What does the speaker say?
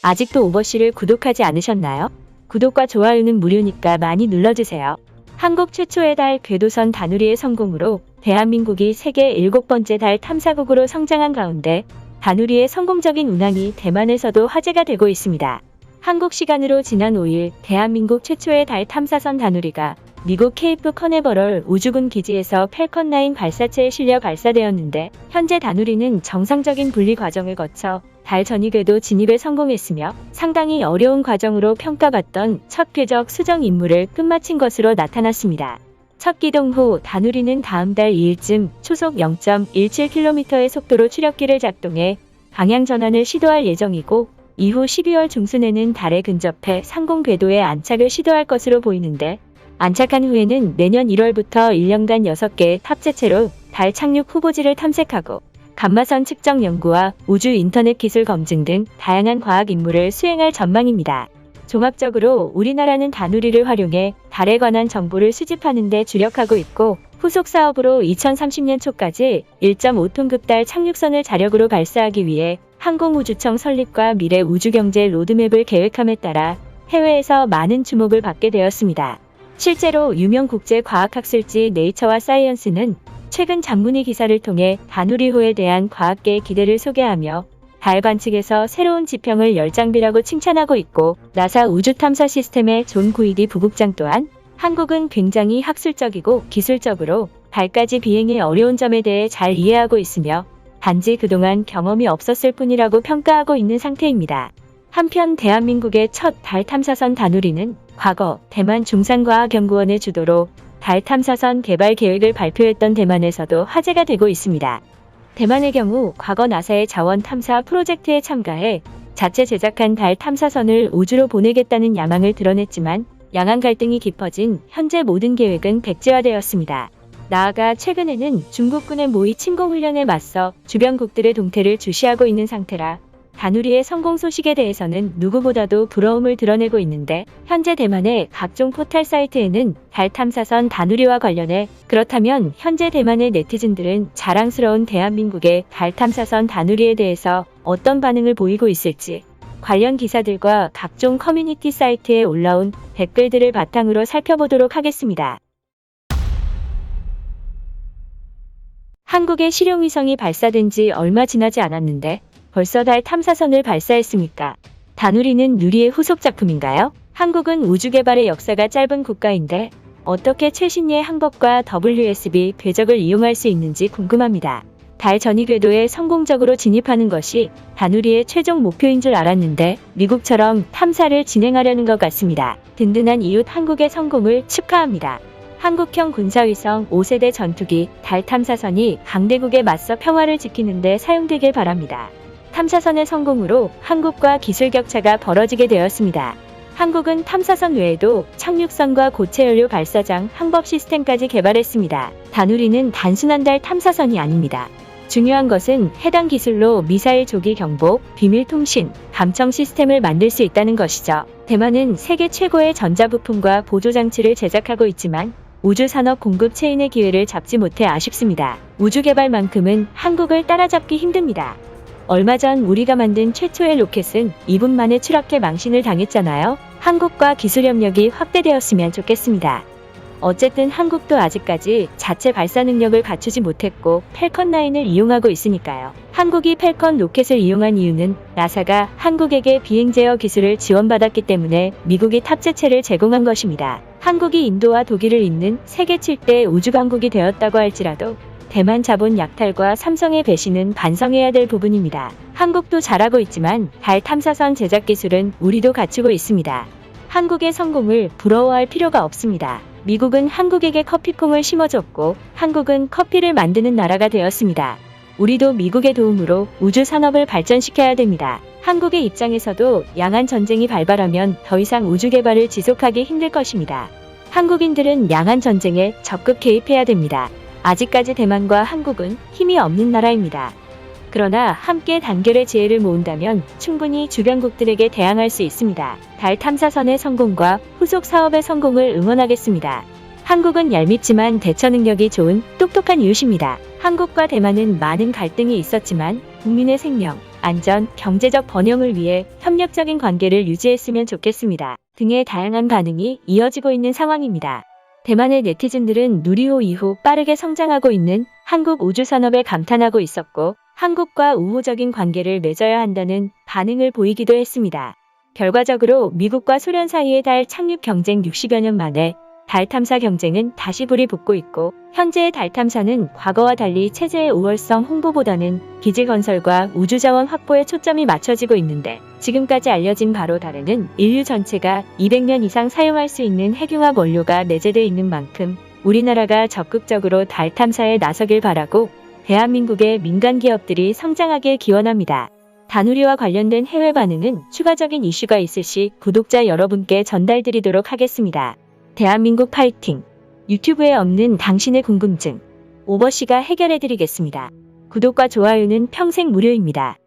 아직도 오버씨를 구독하지 않으셨나요? 구독과 좋아요는 무료니까 많이 눌러주세요. 한국 최초의 달 궤도선 다누리의 성공으로 대한민국이 세계 7번째 달 탐사국으로 성장한 가운데 다누리의 성공적인 운항이 대만에서도 화제가 되고 있습니다. 한국 시간으로 지난 5일 대한민국 최초의 달 탐사선 다누리가 미국 케이프 커네버럴 우주군 기지에서 팰컨 9 발사체에 실려 발사되었는데, 현재 다누리는 정상적인 분리 과정을 거쳐 달 전위궤도 진입에 성공했으며 상당히 어려운 과정으로 평가받던 첫 궤적 수정 임무를 끝마친 것으로 나타났습니다. 첫 기동 후 다누리는 다음 달 2일쯤 초속 0.17km의 속도로 추력기를 작동해 방향 전환을 시도할 예정이고, 이후 12월 중순에는 달에 근접해 상공 궤도에 안착을 시도할 것으로 보이는데, 안착한 후에는 내년 1월부터 1년간 6개의 탑재체로 달 착륙 후보지를 탐색하고 감마선 측정 연구와 우주 인터넷 기술 검증 등 다양한 과학 임무를 수행할 전망입니다. 종합적으로 우리나라는 다누리를 활용해 달에 관한 정보를 수집하는 데 주력하고 있고, 후속 사업으로 2030년 초까지 1.5톤급 달 착륙선을 자력으로 발사하기 위해 항공우주청 설립과 미래 우주경제 로드맵을 계획함에 따라 해외에서 많은 주목을 받게 되었습니다. 실제로 유명 국제과학학술지 네이처와 사이언스는 최근 장문의 기사를 통해 다누리호에 대한 과학계의 기대를 소개하며 달 관측에서 새로운 지평을 열 장비라고 칭찬하고 있고, 나사 우주탐사 시스템의 존 구이디 부국장 또한 한국은 굉장히 학술적이고 기술적으로 달까지 비행의 어려운 점에 대해 잘 이해하고 있으며 단지 그동안 경험이 없었을 뿐이라고 평가하고 있는 상태입니다. 한편 대한민국의 첫 달 탐사선 다누리는 과거 대만 중산과학연구원의 주도로 달 탐사선 개발 계획을 발표했던 대만에서도 화제가 되고 있습니다. 대만의 경우 과거 나사의 자원 탐사 프로젝트에 참가해 자체 제작한 달 탐사선을 우주로 보내겠다는 야망을 드러냈지만 양안 갈등이 깊어진 현재 모든 계획은 백지화되었습니다. 나아가 최근에는 중국군의 모의 침공 훈련에 맞서 주변국들의 동태를 주시하고 있는 상태라 다누리의 성공 소식에 대해서는 누구보다도 부러움을 드러내고 있는데, 현재 대만의 각종 포털 사이트에는 달 탐사선 다누리와 관련해 그렇다면 현재 대만의 네티즌들은 자랑스러운 대한민국의 달 탐사선 다누리에 대해서 어떤 반응을 보이고 있을지 관련 기사들과 각종 커뮤니티 사이트에 올라온 댓글들을 바탕으로 살펴보도록 하겠습니다. 한국의 실용위성이 발사된 지 얼마 지나지 않았는데 벌써 달 탐사선을 발사했습니까? 다누리는 누리의 후속 작품인가요? 한국은 우주 개발의 역사가 짧은 국가인데 어떻게 최신의 항법과 WSB 궤적을 이용할 수 있는지 궁금합니다. 달 전위 궤도에 성공적으로 진입하는 것이 다누리의 최종 목표인 줄 알았는데 미국처럼 탐사를 진행하려는 것 같습니다. 든든한 이웃 한국의 성공을 축하합니다. 한국형 군사위성 5세대 전투기 달 탐사선이 강대국에 맞서 평화를 지키는 데 사용되길 바랍니다. 탐사선의 성공으로 한국과 기술 격차가 벌어지게 되었습니다. 한국은 탐사선 외에도 착륙선과 고체 연료 발사장, 항법 시스템까지 개발했습니다. 다누리는 단순한 달 탐사선이 아닙니다. 중요한 것은 해당 기술로 미사일 조기 경보, 비밀 통신, 감청 시스템을 만들 수 있다는 것이죠. 대만은 세계 최고의 전자부품과 보조장치를 제작하고 있지만 우주산업 공급 체인의 기회를 잡지 못해 아쉽습니다. 우주 개발만큼은 한국을 따라잡기 힘듭니다. 얼마 전 우리가 만든 최초의 로켓은 2분 만에 추락해 망신을 당했잖아요. 한국과 기술 협력이 확대되었으면 좋겠습니다. 어쨌든 한국도 아직까지 자체 발사 능력을 갖추지 못했고 팰컨 9을 이용하고 있으니까요. 한국이 팰컨 로켓을 이용한 이유는 나사가 한국에게 비행 제어 기술을 지원받았기 때문에 미국이 탑재체를 제공한 것입니다. 한국이 인도와 독일을 잇는 세계 7대 우주강국이 되었다고 할지라도 대만 자본 약탈과 삼성의 배신은 반성해야 될 부분입니다. 한국도 잘하고 있지만 달 탐사선 제작 기술은 우리도 갖추고 있습니다. 한국의 성공을 부러워할 필요가 없습니다. 미국은 한국에게 커피콩을 심어줬고 한국은 커피를 만드는 나라가 되었습니다. 우리도 미국의 도움으로 우주 산업을 발전시켜야 됩니다. 한국의 입장에서도 양안 전쟁이 발발하면 더 이상 우주 개발을 지속하기 힘들 것입니다. 한국인들은 양안 전쟁에 적극 개입해야 됩니다. 아직까지 대만과 한국은 힘이 없는 나라입니다. 그러나 함께 단결의 지혜를 모은다면 충분히 주변국들에게 대항할 수 있습니다. 달 탐사선의 성공과 후속 사업의 성공을 응원하겠습니다. 한국은 얄밉지만 대처 능력이 좋은 똑똑한 이웃입니다. 한국과 대만은 많은 갈등이 있었지만 국민의 생명, 안전, 경제적 번영을 위해 협력적인 관계를 유지했으면 좋겠습니다. 등의 다양한 반응이 이어지고 있는 상황입니다. 대만의 네티즌들은 누리호 이후 빠르게 성장하고 있는 한국 우주산업에 감탄하고 있었고, 한국과 우호적인 관계를 맺어야 한다는 반응을 보이기도 했습니다. 결과적으로 미국과 소련 사이의 달 착륙 경쟁 60여 년 만에 달 탐사 경쟁은 다시 불이 붙고 있고, 현재의 달 탐사는 과거와 달리 체제의 우월성 홍보보다는 기지 건설과 우주자원 확보에 초점이 맞춰지고 있는데, 지금까지 알려진 바로 달에는 인류 전체가 200년 이상 사용할 수 있는 핵융합 원료가 내재되어 있는 만큼 우리나라가 적극적으로 달 탐사에 나서길 바라고 대한민국의 민간 기업들이 성장하길 기원합니다. 다누리와 관련된 해외 반응은 추가적인 이슈가 있을 시 구독자 여러분께 전달드리도록 하겠습니다. 대한민국 파이팅! 유튜브에 없는 당신의 궁금증, 오버씨가 해결해드리겠습니다. 구독과 좋아요는 평생 무료입니다.